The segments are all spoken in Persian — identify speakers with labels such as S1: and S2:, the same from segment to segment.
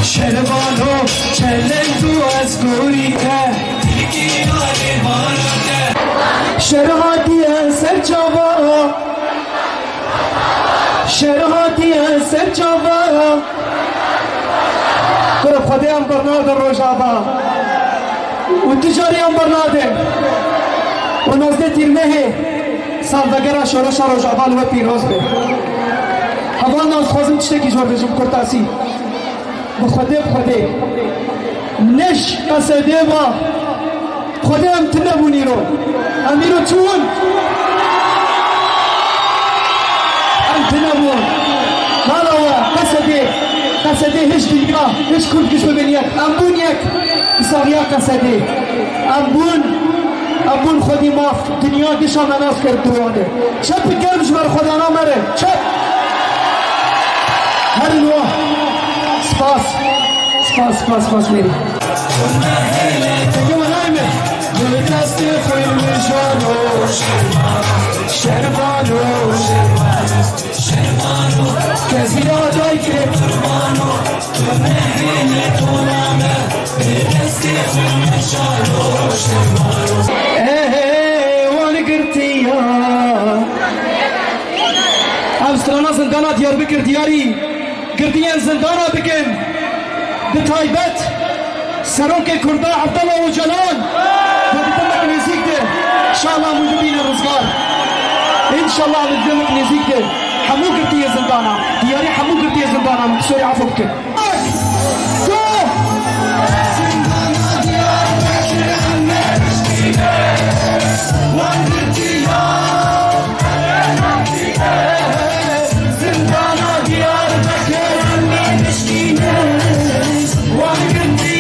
S1: شربانو چلن تو از گوریته شرهاتی سر چاوا شرهاتی سر چاوا کرب خدای هم برناده روشابا و تجاری هم برناده و نزده تیرمه سالدگره شورش روشابا و پیروز به حوال ناز خوزم چطه که جورده جم کرتاسی بخده نش قصده با خدا هم تنبونی رو امیرو چون هم تنبون مالا قصده هش دنیا هش کل کش ببینید امبون یک بساریا قصده امبون خودی ماف دنیا دشا مناس کرد دوانه چپ گرمش بر خدا نامره چپ هر نوع سپاس میری شربانو کسی آجای که وان گرتی امسترانا زندانا دیار بکر دیاری گردیان زندانا بکن بتایبت سروک کرده عبدالله و جلال و بدمک نزیک ده انشاءالله مدبین رزگار انشاءالله بدمک نزیک ده حمو گرتی زندانا دیاری حمو گرتی زندانا مکسوری عفو بکن زندانا دیار بکر همه وان گرتی زندانا دیار بکر همه مشکینه وان گرتی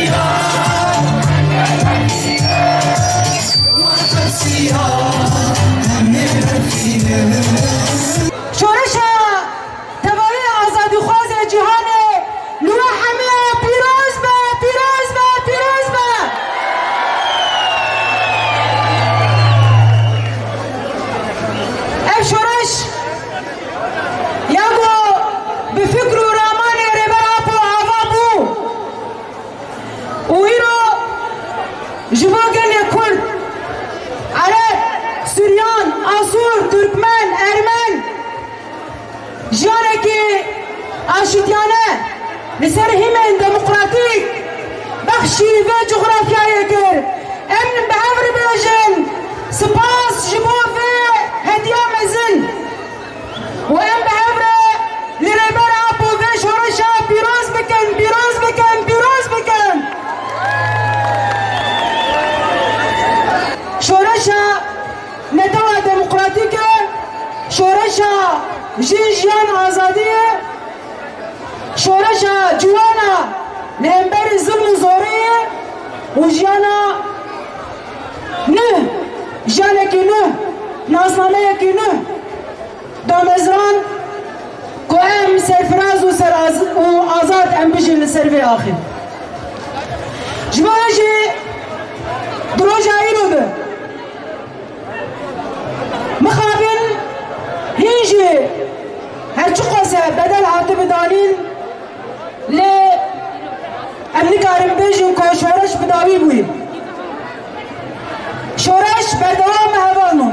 S2: شورش تبایی آزادی خواز جهان لوح همه پیروز به اف شورش یاگو بفکر و رامان ربرا پو آوا بو و ایرو جواگل کرد عرب سوریان آسور ترکمن ارمن جانکی آشتیانه لسر همین دموکراتیک بخشی و جغرافیایی کر امن به عبر بیاجن سپاس جبو و هدیه مزن و ام به عبر لربر آبو و شورشا پیروز بکن شورشا ندوه دموکراتیکه شورشا جیان آزادیه شورشا جوانا لهمبر ظلم و زوریه و جیانا نه جانکی نه نازنامه یکی نه دامزران که ام سرفراز و آزاد ام بجن لسروی آخر جوانجی دروجه ایرو به مخابن هيجي هرچو قصة بدل هاتو بدانين ل امريكا رمبيجن كو شورش بداوي بوي شورش بدوام هوانو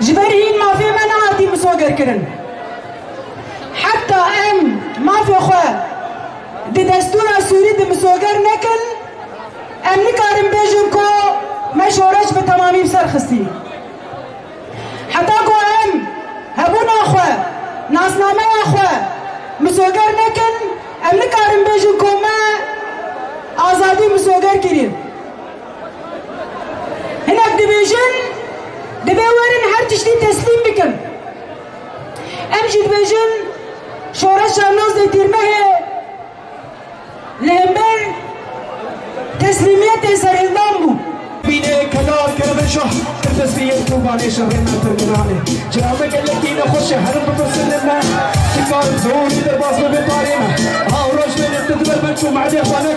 S2: جبرين ما في منعاتي مسوغر كرن حتى ام ما في خواه دي دستور سوري دي مسوغر نكن امريكا رمبيجن كو ما شورش بتمامي بسرخستي حتى کو ام هبون اخوه ناسنامه اخوه مسوگر نکن ام نکارم بیجن کو ما آزادی مسوگر کریم هناك دي بیجن دي بیورن هر تشتی تسلیم بکن ام جد بیجن شورش شامنوز دي تیرمه لهمبر تسلیمیت سرهندام بو
S1: بینه کلار کرده شاه تسبیح توبانه شهر من ترگرانه جنابه گلکین خوش هرم بپرسن من تکار زوری در باز ببین تاریم ها روش من اتدبر بچو معدی خوانک